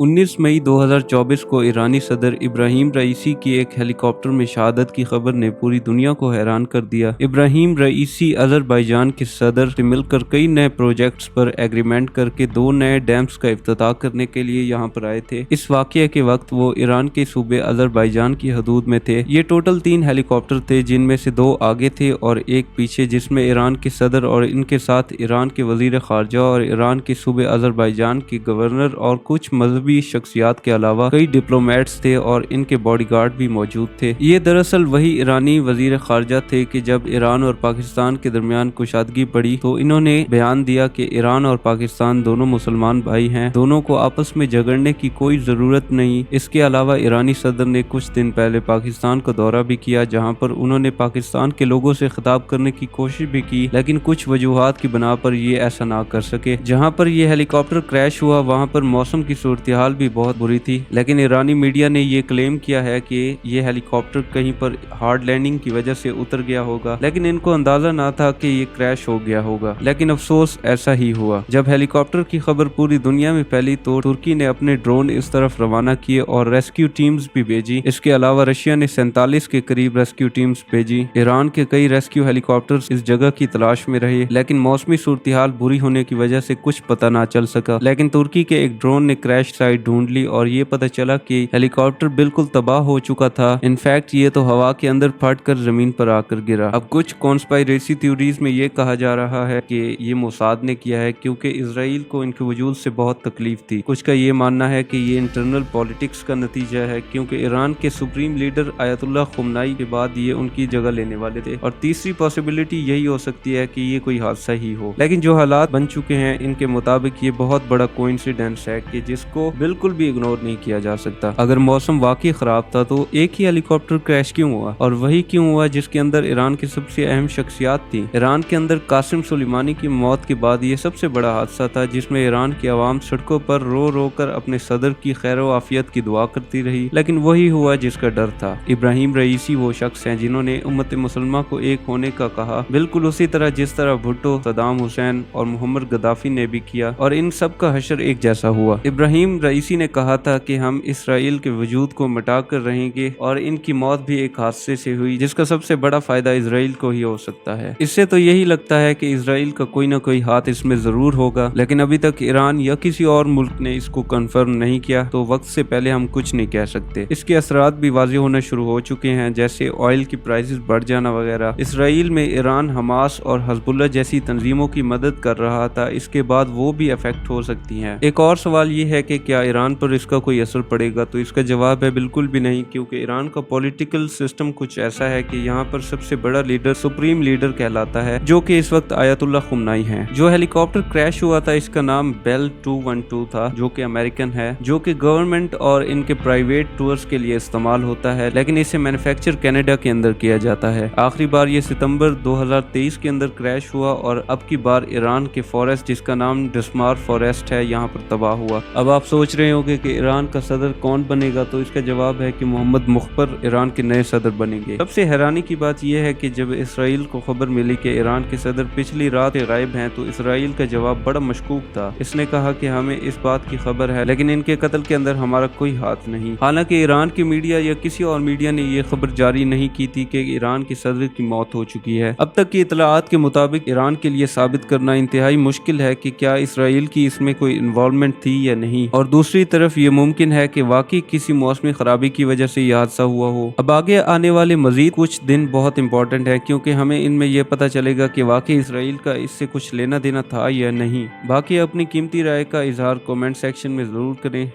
19 मई 2024 को ईरानी सदर इब्राहिम रईसी की एक हेलीकॉप्टर में शहादत की खबर ने पूरी दुनिया को हैरान कर दिया। इब्राहिम रईसी अजरबैजान के सदर से मिलकर कई नए प्रोजेक्ट्स पर एग्रीमेंट करके 2 नए डैम्स का इफ्तिताह करने के लिए यहाँ पर आए थे। इस वाकये के वक्त वो ईरान के सूबे अजरबैजान की हदूद में थे। ये टोटल 3 हेलीकॉप्टर थे, जिनमें से 2 आगे थे और एक पीछे, जिसमें ईरान के सदर और इनके साथ ईरान के वजीर खारजा और ईरान के सूबे अजरबैजान के गवर्नर और कुछ मजहबी शख्सियात के अलावा कई डिप्लोमेट्स थे और इनके बॉडीगार्ड भी मौजूद थे। ये दरअसल वही ईरानी वजीर खारजा थे कि जब ईरान और पाकिस्तान के दरमियान कुशादगी पड़ी तो इन्होंने बयान दिया कि ईरान और पाकिस्तान दोनों मुसलमान भाई हैं, दोनों को आपस में झगड़ने की कोई जरूरत नहीं। इसके अलावा ईरानी सदर ने कुछ दिन पहले पाकिस्तान का दौरा भी किया, जहाँ पर उन्होंने पाकिस्तान के लोगों से खिताब करने की कोशिश भी की, लेकिन कुछ वजूहात की बिना पर ये ऐसा ना कर सके। जहाँ पर ये हेलीकॉप्टर क्रैश हुआ वहाँ पर मौसम की सूरत हाल भी बहुत बुरी थी, लेकिन ईरानी मीडिया ने ये क्लेम किया है कि ये हेलीकॉप्टर कहीं पर हार्ड लैंडिंग की वजह से उतर गया होगा, लेकिन इनको अंदाजा ना था कि ये क्रैश हो गया होगा। लेकिन अफसोस ऐसा ही हुआ। जब हेलीकॉप्टर की खबर पूरी दुनिया में फैली तो तुर्की ने अपने ड्रोन इस तरफ रवाना किए और रेस्क्यू टीम्स भी भेजी। इसके अलावा रशिया ने 47 के करीब रेस्क्यू टीम्स भेजी। ईरान के कई रेस्क्यू हेलीकॉप्टर्स इस जगह की तलाश में रहे, लेकिन मौसमी सूरत हाल बुरी होने की वजह से कुछ पता ना चल सका। लेकिन तुर्की के एक ड्रोन ने क्रैश साइट ढूंढ ली और ये पता चला कि हेलीकॉप्टर बिल्कुल तबाह हो चुका था। इनफैक्ट ये तो हवा के अंदर फटकर जमीन पर आकर गिरा। अब कुछ कॉन्स्पायरेसी थ्योरीज में ये कहा जा रहा है कि ये मोसाद ने किया है, क्योंकि इसराइल को इनके वजूद से बहुत तकलीफ थी। कुछ का ये मानना है कि ये इंटरनल पॉलिटिक्स का नतीजा है, क्योंकि ईरान के सुप्रीम लीडर आयतुल्लाह खुमनाई के बाद ये उनकी जगह लेने वाले थे। और तीसरी पॉसिबिलिटी यही हो सकती है कि ये कोई हादसा ही हो। लेकिन जो हालात बन चुके हैं इनके मुताबिक ये बहुत बड़ा कोइंसिडेंस है कि जिसको बिल्कुल भी इग्नोर नहीं किया जा सकता। अगर मौसम वाकई खराब था तो एक ही हेलीकॉप्टर क्रैश क्यों हुआ, और वही क्यों हुआ जिसके अंदर ईरान की सबसे अहम शख्सियात थी। ईरान के अंदर कासिम सुलेमानी की मौत के बाद ये सबसे बड़ा हादसा था, जिसमें ईरान की आवाम सड़कों पर रो रो कर अपने सदर की खैर आफियत की दुआ करती रही, लेकिन वही हुआ जिसका डर था। इब्राहिम रईसी वो शख्स हैं जिन्होंने उम्मत मुसलमान को एक होने का कहा, बिल्कुल उसी तरह जिस तरह भुट्टो, सदाम हुसैन और मोहम्मद गद्दाफी ने भी किया, और इन सब का हशर एक जैसा हुआ। इब्राहिम रईसी ने कहा था कि हम इसराइल के वजूद को मिटा कर रहेंगे, और इनकी मौत भी एक हादसे से हुई जिसका सबसे बड़ा फायदा इसराइल को ही हो सकता है। इससे तो यही लगता है कि इसराइल का कोई ना कोई हाथ इसमें जरूर होगा, लेकिन अभी तक ईरान या किसी और मुल्क ने इसको कंफर्म नहीं किया, तो वक्त से पहले हम कुछ नहीं कह सकते। इसके असरात भी वाज़ेह होना शुरू हो चुके हैं, जैसे ऑयल की प्राइसेस बढ़ जाना वगैरह। इसराइल में ईरान हमास और हजबुल्ला जैसी तंजीमों की मदद कर रहा था, इसके बाद वो भी अफेक्ट हो सकती हैं। एक और सवाल ये है कि क्या ईरान पर इसका कोई असर पड़ेगा, तो इसका जवाब है बिल्कुल भी नहीं, क्योंकि ईरान का पॉलिटिकल सिस्टम कुछ ऐसा है कि यहाँ पर सबसे बड़ा लीडर सुप्रीम लीडर कहलाता है, जो कि इस वक्त आयतुल्लाह खुमनाई हैं। जो हेलीकॉप्टर क्रैश हुआ था इसका नाम बेल 212 था, जो कि अमेरिकन है, जो कि गवर्नमेंट और इनके प्राइवेट टूर्स के लिए इस्तेमाल होता है, लेकिन इसे मैन्युफैक्चर कनाडा के अंदर किया जाता है। आखिरी बार ये सितंबर 2023 के अंदर क्रैश हुआ, और अब की बार ईरान के फॉरेस्ट, जिसका नाम डिस्मार फॉरेस्ट है, यहाँ पर तबाह हुआ। अब आप सोच रहे होंगे कि ईरान का सदर कौन बनेगा, तो इसका जवाब है कि मोहम्मद मुख्बर ईरान के नए सदर बनेंगे। सबसे हैरानी की बात यह है कि जब इसराइल को खबर मिली कि ईरान के सदर पिछली रात गायब हैं, तो इसराइल का जवाब बड़ा मशकूक था। इसने कहा कि हमें इस बात की खबर है, लेकिन इनके कत्ल के अंदर हमारा कोई हाथ नहीं। हालांकि ईरान की मीडिया या किसी और मीडिया ने यह खबर जारी नहीं की थी कि ईरान के सदर की मौत हो चुकी है। अब तक की इतलाआत के मुताबिक ईरान के लिए साबित करना इंतहाई मुश्किल है कि क्या इसराइल की इसमें कोई इन्वॉल्वमेंट थी या नहीं, और दूसरी तरफ ये मुमकिन है कि वाकई किसी मौसमी खराबी की वजह से यह हादसा हुआ हो। अब आगे आने वाले मजीद कुछ दिन बहुत इंपॉर्टेंट है, क्योंकि हमें इनमें यह पता चलेगा कि वाकई इसराइल का इससे कुछ लेना देना था या नहीं। बाकी अपनी कीमती राय का इजहार कमेंट सेक्शन में जरूर करें।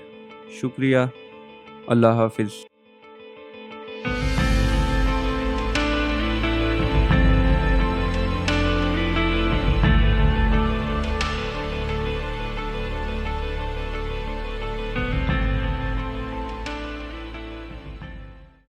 शुक्रिया। अल्लाह हाफिज।